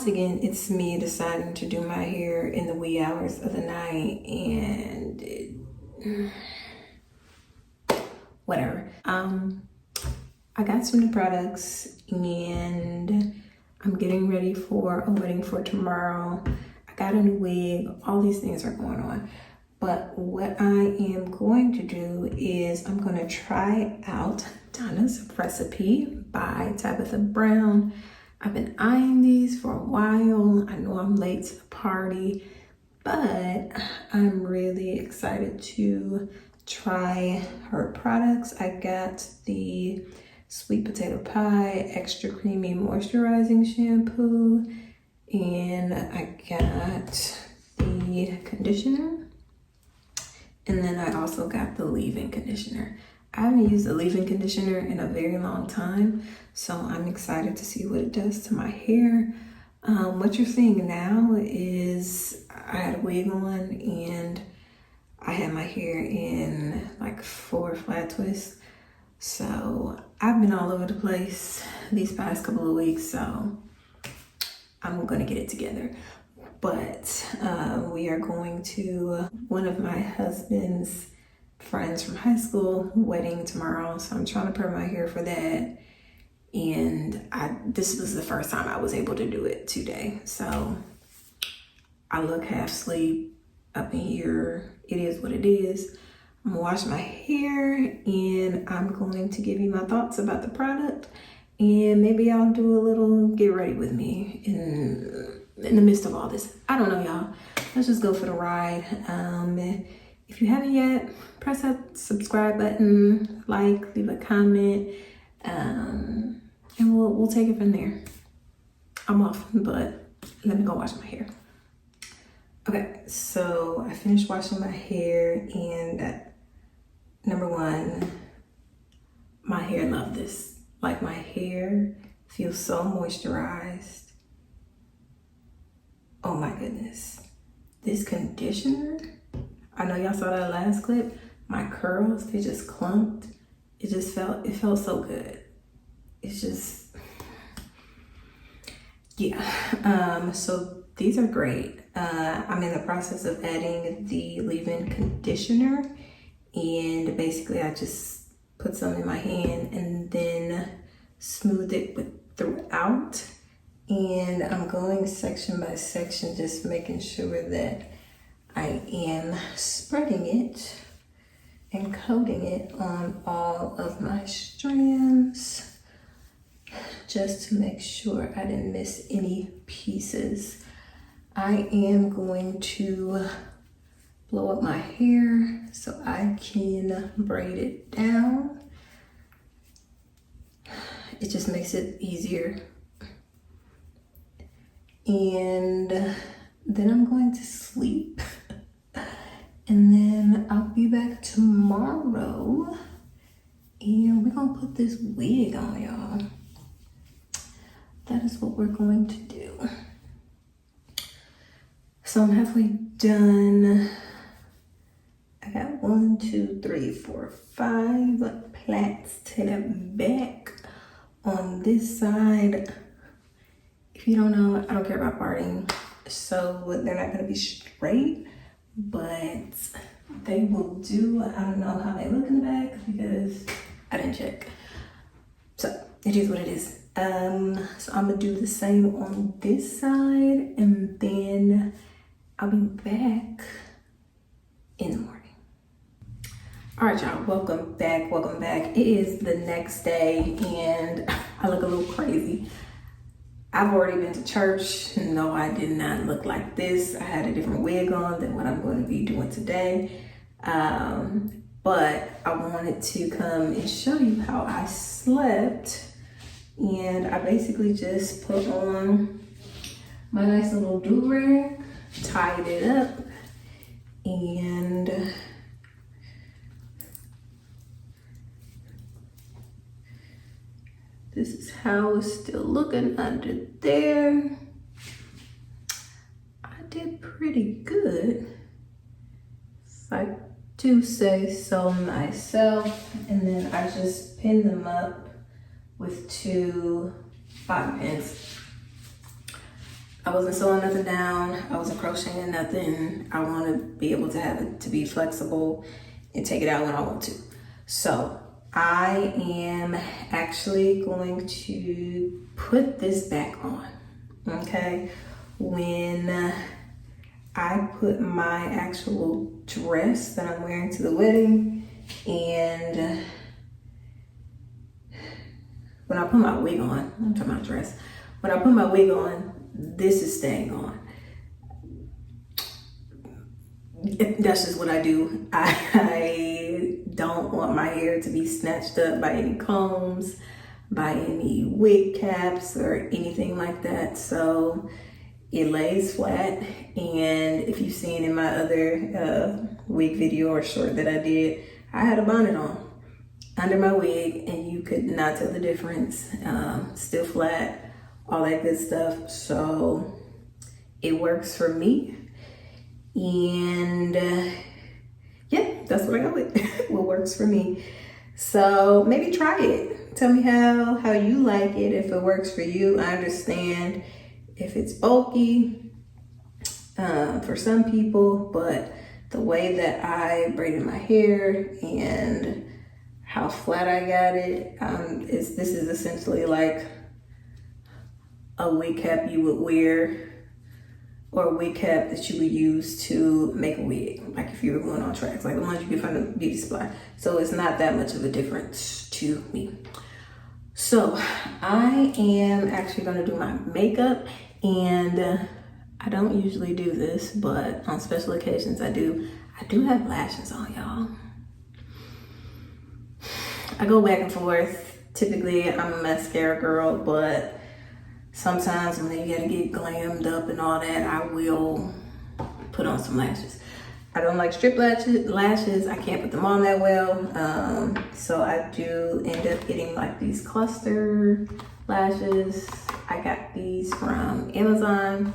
once again, it's me deciding to do my hair in the wee hours of the night, and whatever. I got some new products, and I'm getting ready for a wedding for tomorrow. I got a new wig. All these things are going on. But what I am going to do is I'm going to try out Donna's Recipe by Tabitha Brown. I've been eyeing these for a while. I know I'm late to the party, but I'm really excited to try her products. I got the Sweet Potato Pie Extra Creamy Moisturizing Shampoo, and I got the conditioner. And then I also got the leave-in conditioner. I haven't used the leave-in conditioner in a very long time, so I'm excited to see what it does to my hair. What you're seeing now is I had a wig on and I had my hair in like 4 flat twists. So I've been all over the place these past couple of weeks, so I'm gonna get it together. But we are going to one of my husband's friends from high school wedding tomorrow. So I'm trying to prep my hair for that. And this was the first time I was able to do it today. So I look half asleep up in here. It is what it is. I'm gonna wash my hair and I'm going to give you my thoughts about the product. And maybe I'll do a little get ready with me in the midst of all this. I don't know, y'all. Let's just go for the ride. If you haven't yet, press that subscribe button, like, leave a comment, and we'll take it from there. I'm off, but let me go wash my hair. Okay, so I finished washing my hair, and number one, my hair loved this. Like, my hair feels so moisturized. Oh my goodness. This conditioner, I know y'all saw that last clip. My curls, they just clumped. It felt so good. It's just, yeah. So these are great. I'm in the process of adding the leave-in conditioner, and basically I just put some in my hand and then smooth it throughout. And I'm going section by section, just making sure that I am spreading it and coating it on all of my strands, just to make sure I didn't miss any pieces. I am going to blow up my hair so I can braid it down. It just makes it easier. And then I'm going to sleep. And then I'll be back tomorrow. And we're gonna put this wig on, y'all. That is what we're going to do. So I'm halfway done. I got 1, 2, 3, 4, 5 plaits to the back. On this side, if you don't know, I don't care about parting, so they're not gonna be straight, but they will do. I don't know how they look in the back because I didn't check. So it is what it is. So I'm gonna do the same on this side, and then I'll be back in the morning. All right, y'all, welcome back. It is the next day, and I look a little crazy. I've already been to church. No, I did not look like this. I had a different wig on than what I'm going to be doing today. But I wanted to come and show you how I slept. And I basically just put on my nice little do-rag, tied it up, and this is how it's still looking under there. I did pretty good, if I do say so myself. And then I just pinned them up with 2 bobby pins. I wasn't sewing nothing down. I wasn't crocheting nothing. I want to be able to have it to be flexible and take it out when I want to. So I am actually going to put this back on, okay? When I put my actual dress that I'm wearing to the wedding, and when I put my wig on, I'm talking about dress. When I put my wig on, this is staying on. That's just what I do. I don't want my hair to be snatched up by any combs, by any wig caps or anything like that. So it lays flat. And if you've seen in my other wig video or short that I did, I had a bonnet on under my wig and you could not tell the difference. Still flat, all that good stuff. So it works for me. And yeah, that's what I go with. What works for me. So maybe try it. Tell me how you like it, if it works for you. I understand if it's bulky for some people, but the way that I braided my hair and how flat I got it, this is essentially like a wig cap you would wear, or a wig cap that you would use to make a wig, like if you were going on tracks, like the ones you get from the beauty supply. So it's not that much of a difference to me. So I am actually gonna do my makeup, and I don't usually do this, but on special occasions I do. I do have lashes on, y'all. I go back and forth. Typically I'm a mascara girl, but sometimes when you gotta get glammed up and all that, I will put on some lashes. I don't like strip lashes. I can't put them on that well. So I do end up getting like these cluster lashes. I got these from Amazon.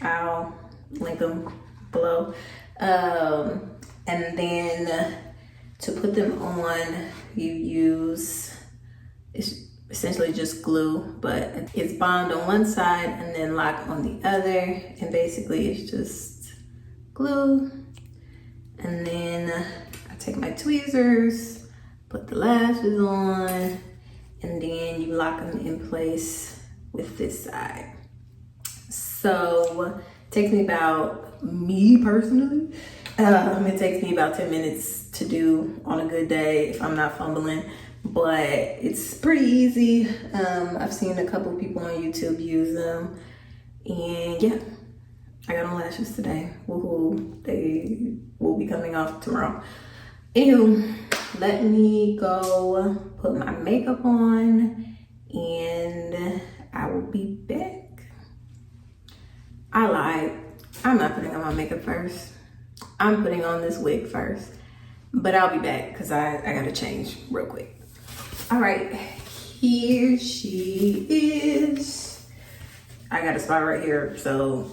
I'll link them below. And then to put them on, you use, it's essentially just glue, but it's bound on one side and then lock on the other. And basically it's just glue. And then I take my tweezers, put the lashes on, and then you lock them in place with this side. So it takes me about, me personally, it takes me about 10 minutes to do on a good day if I'm not fumbling, but it's pretty easy. I've seen a couple of people on YouTube use them, and yeah, I got on lashes today. Woohoo, they will be coming off tomorrow. Anywho, let me go put my makeup on and I will be back. I lied. I'm not putting on my makeup first. I'm putting on this wig first, but I'll be back because I gotta change real quick. All right, here she is. I got a spot right here, so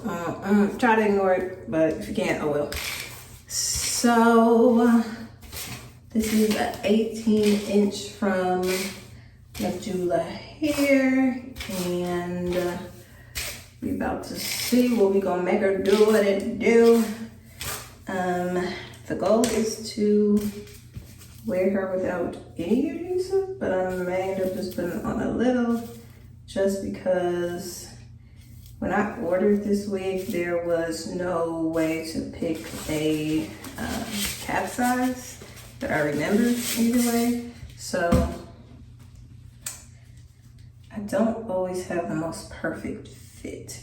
try to ignore it, but if you can't, oh well. So this is an 18-inch from Najula Hair, and we about to see what we gonna make her do what it do. The goal is to wear her without any adhesive, but I may end up just putting on a little, just because when I ordered this wig, there was no way to pick a cap size that I remembered either way. So I don't always have the most perfect fit.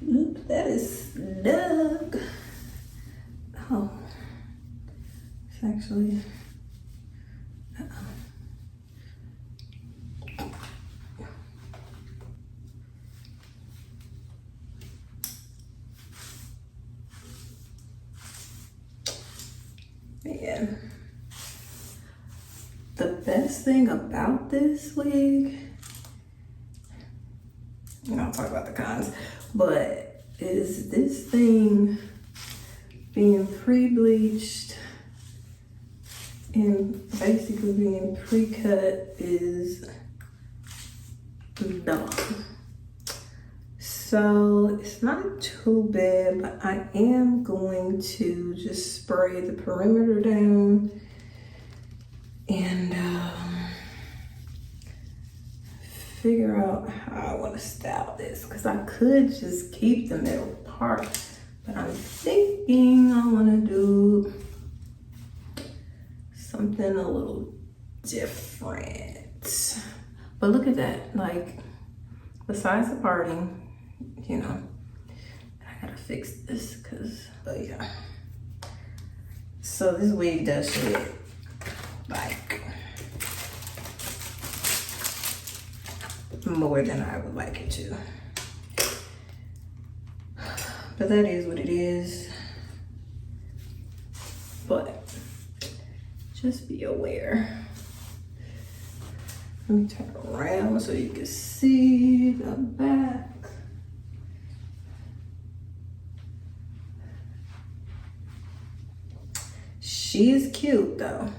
Oop, that is snug. Oh, it's actually, man. The best thing about this wig, I'll talk about the cons, but is this thing being pre-bleached And basically being pre-cut is dumb. So it's not too bad, but I am going to just spray the perimeter down and figure out how I want to style this, because I could just keep the middle part, but I'm thinking I want to do something a little different. But look at that, like, besides the parting, you know, I gotta fix this because, oh yeah. So this wig does shit, like, more than I would like it to. But that is what it is. But just be aware. Let me turn around so you can see the back. She's cute though.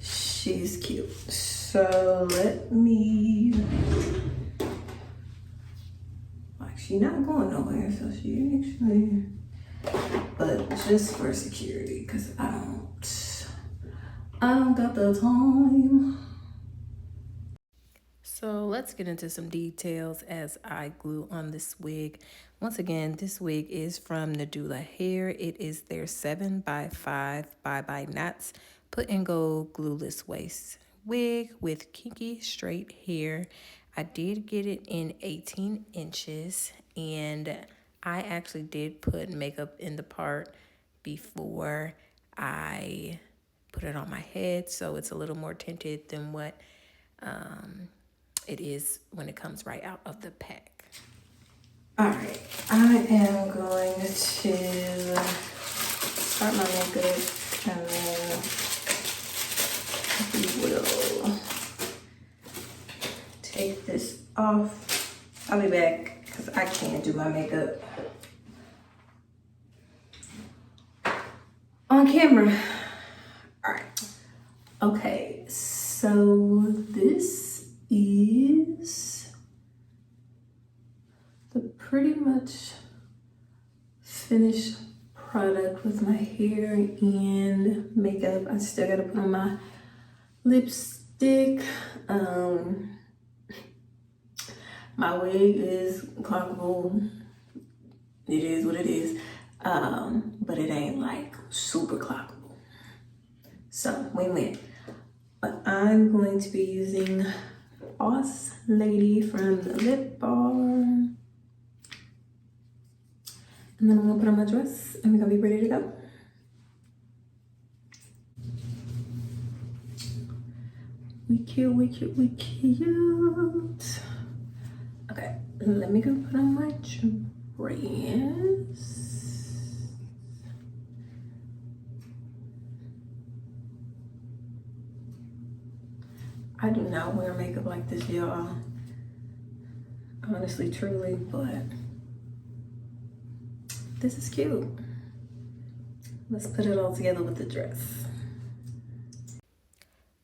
She's cute. So let me, like, she's not going nowhere, so she actually, but just for security, because I don't got the time. So let's get into some details as I glue on this wig. Once again, this wig is from Nadula Hair. It is their 7x5 bye-bye knots put in gold glueless waist wig with kinky straight hair. I did get it in 18 inches, and I actually did put makeup in the part before I put it on my head, so it's a little more tinted than what it is when it comes right out of the pack. All right, I am going to start my makeup, and then we will take this off. I'll be back because I can't do my makeup on camera. All right. Okay, so this is the pretty much finished product with my hair and makeup. I still gotta put on my lipstick. My wig is clockable. It is what it is, but it ain't like super clockable. So win-win. But I'm going to be using Boss Lady from the Lip Bar. And then I'm gonna put on my dress and we're gonna be ready to go. We cute, we cute, we cute. Okay, let me go put on my dress. I do not wear makeup like this, y'all. Honestly, truly, but this is cute. Let's put it all together with the dress.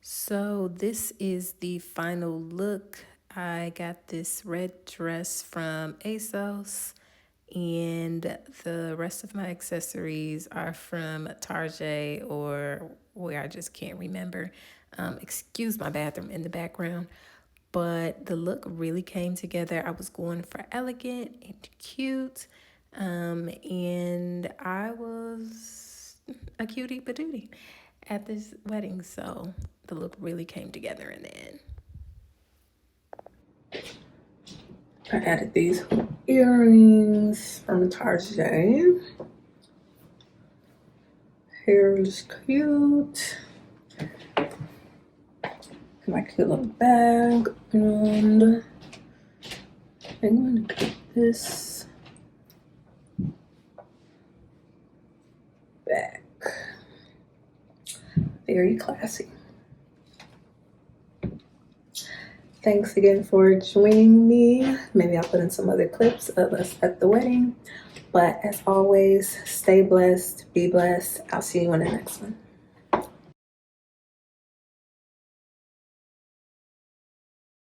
So this is the final look. I got this red dress from ASOS, and the rest of my accessories are from Target or where I just can't remember. Excuse my bathroom in the background. But the look really came together. I was going for elegant and cute. And I was a cutie patootie at this wedding. So the look really came together in the end. I added these earrings from Target. Hair is cute. My cute little bag, and I'm going to cut this back. Very classy. Thanks again for joining me. Maybe I'll put in some other clips of us at the wedding. But as always, stay blessed, be blessed. I'll see you in the next one.